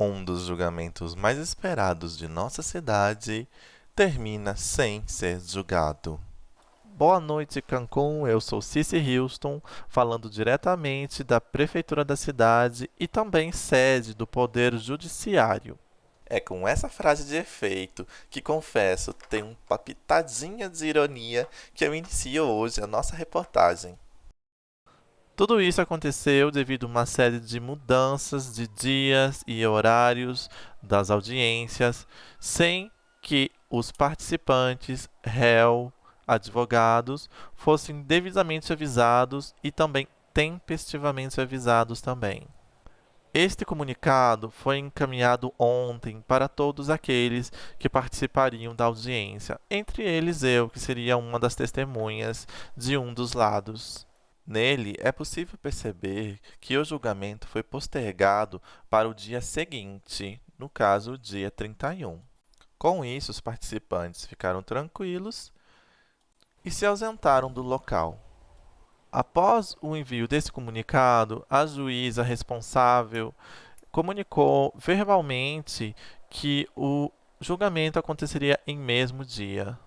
Um dos julgamentos mais esperados de nossa cidade termina sem ser julgado. Boa noite, Cancún. Eu sou Cici Houston, falando diretamente da prefeitura da cidade e também sede do Poder Judiciário. É com essa frase de efeito, que confesso tem uma pitadinha de ironia, que eu inicio hoje a nossa reportagem. Tudo isso aconteceu devido a uma série de mudanças de dias e horários das audiências, sem que os participantes, réu, advogados, fossem devidamente avisados e também tempestivamente avisados também. Este comunicado foi encaminhado ontem para todos aqueles que participariam da audiência, entre eles eu, que seria uma das testemunhas de um dos lados. Nele, é possível perceber que o julgamento foi postergado para o dia seguinte, no caso, o dia 31. Com isso, os participantes ficaram tranquilos e se ausentaram do local. Após o envio desse comunicado, a juíza responsável comunicou verbalmente que o julgamento aconteceria em mesmo dia.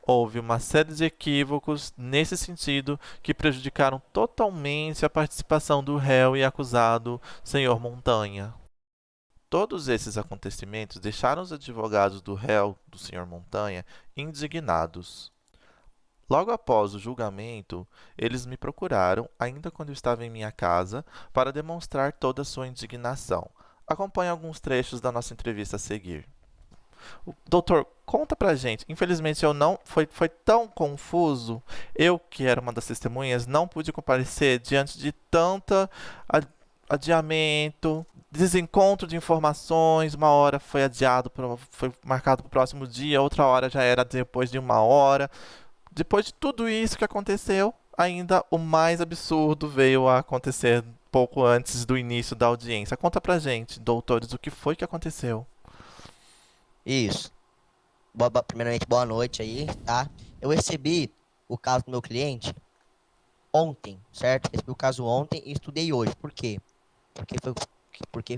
Houve uma série de equívocos nesse sentido que prejudicaram totalmente a participação do réu e acusado, senhor Montanha. Todos esses acontecimentos deixaram os advogados do réu, do senhor Montanha, indignados. Logo após o julgamento, eles me procuraram, ainda quando eu estava em minha casa, para demonstrar toda a sua indignação. Acompanhe alguns trechos da nossa entrevista a seguir. Doutor, conta pra gente. Infelizmente eu não. Foi tão confuso. Eu, que era uma das testemunhas, não pude comparecer diante de tanta adiamento, desencontro de informações. Uma hora foi adiado, foi marcado para o próximo dia, outra hora já era depois de uma hora. Depois de tudo isso que aconteceu, ainda o mais absurdo veio a acontecer pouco antes do início da audiência. Conta pra gente, doutores, o que foi que aconteceu? Isso. Primeiramente, boa noite aí, tá? Eu recebi o caso do meu cliente ontem, certo? Recebi o caso ontem e estudei hoje. Por quê? Porque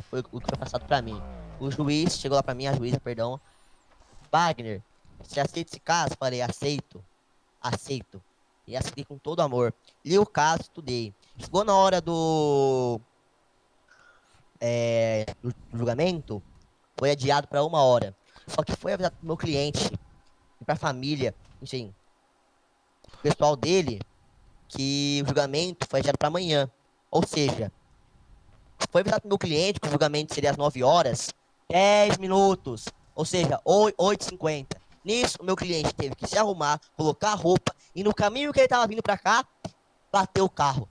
foi o que foi passado pra mim. O juiz chegou lá pra mim, a juíza, perdão. Wagner, você aceita esse caso? Falei, aceito. Aceito. E aceitei com todo amor. Li o caso, estudei. Chegou na hora do julgamento, foi adiado para 1 hora. Só que foi avisado pro meu cliente e pra família, enfim, o pessoal dele, que o julgamento foi adiado para amanhã. Ou seja, foi avisado pro meu cliente que o julgamento seria às 9 horas, 10 minutos. Ou seja, 8h50. Nisso, o meu cliente teve que se arrumar, colocar a roupa, e no caminho que ele estava vindo para cá, bateu o carro.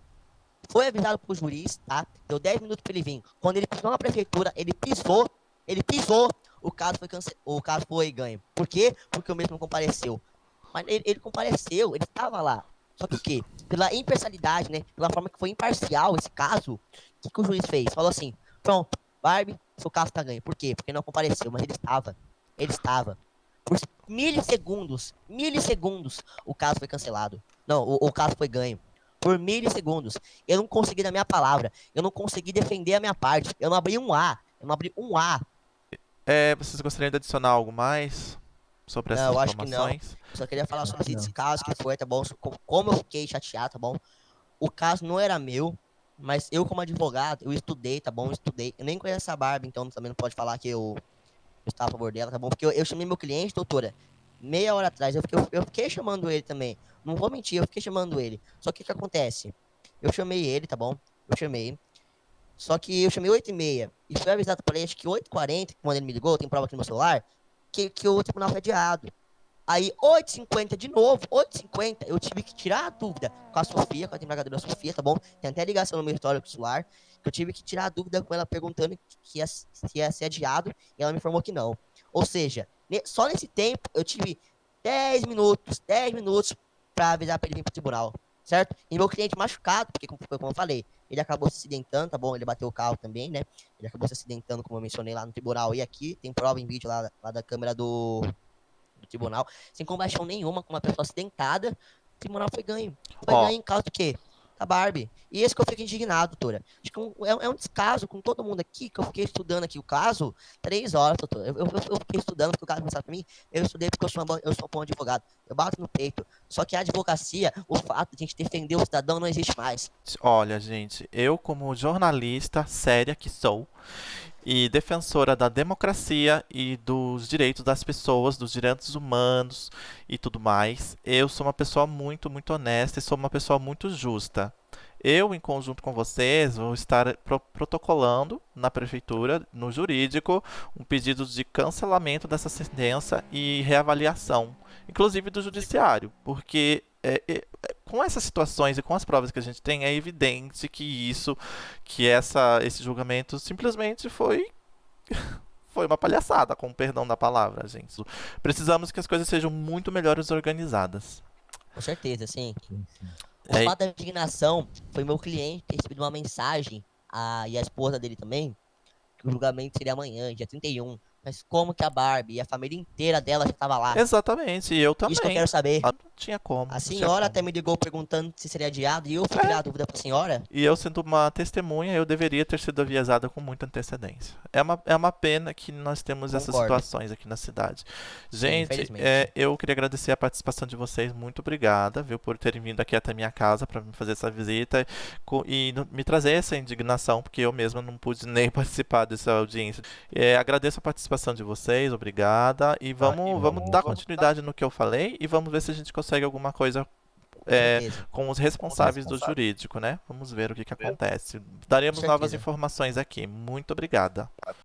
Foi avisado pro juiz, tá? Deu 10 minutos para ele vir. Quando ele pisou na prefeitura, ele pisou, o caso foi ganho. Por quê? Porque o mesmo não compareceu. Mas ele compareceu, ele estava lá. Só que o quê? Pela imparcialidade, né? Pela forma que foi imparcial esse caso, o que o juiz fez? Falou assim, pronto, Barbie, seu caso tá ganho. Por quê? Porque não compareceu, mas ele estava. Ele estava. Por milissegundos, o caso foi cancelado. Não, o caso foi ganho. Por milissegundos. Eu não consegui dar minha palavra. Eu não consegui defender a minha parte. Eu não abri um A. Vocês gostariam de adicionar algo mais sobre essas Não, eu acho que não. informações? Só queria falar sobre esse caso que foi, tá bom? Como eu fiquei chateado, tá bom? O caso não era meu, mas eu como advogado, eu estudei, tá bom? Eu estudei. Eu nem conheço essa Barbie, então também não pode falar que eu estava a favor dela, tá bom? Porque eu chamei meu cliente, doutora, meia hora atrás. Eu fiquei chamando ele também. Não vou mentir, eu fiquei chamando ele. Só que o que acontece? Eu chamei ele, tá bom? Eu chamei. Só que eu chamei 8h30. E foi avisado pra ele, acho que 8h40, quando ele me ligou, tem prova aqui no meu celular, que o tribunal foi adiado. Aí, 8h50 de novo, 8h50, eu tive que tirar a dúvida com a Sofia, com a desembargadora Sofia, tá bom? Tem até ligação no meu histórico celular, que eu tive que tirar a dúvida com ela perguntando se ia ser adiado, e ela me informou que não. Ou seja, só nesse tempo, eu tive 10 minutos pra avisar pra ele vir pro tribunal, certo? E meu cliente machucado, porque como eu falei, ele acabou se acidentando, tá bom? Ele bateu o carro também, né? Ele acabou se acidentando, como eu mencionei lá no tribunal. E aqui tem prova em vídeo lá da câmera do tribunal, sem compaixão nenhuma, com uma pessoa acidentada, o tribunal foi ganho. Foi Ó, ganho em causa do quê? Da Barbie. E esse que eu fico indignado, doutora. Acho que é um descaso com todo mundo aqui, que eu fiquei estudando aqui o caso 3 horas, doutora. Eu fiquei estudando, porque o caso começou pra mim, eu estudei porque eu sou um bom advogado. Eu bato no peito. Só que a advocacia, o fato de a gente defender o cidadão não existe mais. olha, gente, eu como jornalista séria que sou e defensora da democracia e dos direitos das pessoas, dos direitos humanos e tudo mais, eu sou uma pessoa muito, muito honesta e sou uma pessoa muito justa. Eu, em conjunto com vocês, vou estar protocolando na prefeitura, no jurídico, um pedido de cancelamento dessa sentença e reavaliação, inclusive do judiciário, porque com essas situações e com as provas que a gente tem, é evidente que esse julgamento simplesmente foi uma palhaçada, com o perdão da palavra, gente. Precisamos que as coisas sejam muito melhores organizadas. Com certeza, sim. O É, fato da indignação foi meu cliente ter recebido uma mensagem, e a esposa dele também, que o julgamento seria amanhã, dia 31. Mas como que a Barbie e a família inteira dela já estava lá? exatamente, e eu Isso que eu também. quero saber. Ah, não tinha como, A não tinha senhora como. até me ligou perguntando se seria adiado e eu fui criar a dúvida pra senhora. E eu, sendo uma testemunha, eu deveria ter sido avisada com muita antecedência. É uma pena que nós temos essas Concordo. situações aqui na cidade. Sim, Gente, infelizmente. eu queria agradecer a participação de vocês. Muito obrigada, viu, por terem vindo aqui até minha casa para me fazer essa visita e me trazer essa indignação, porque eu mesma não pude nem participar dessa audiência. Agradeço a participação de vocês, obrigada. E vamos dar continuidade no que eu falei e vamos ver se a gente consegue alguma coisa Com certeza. com os responsáveis do jurídico, né? Vamos ver o que Com acontece. Daremos novas certeza. informações aqui. Muito obrigada.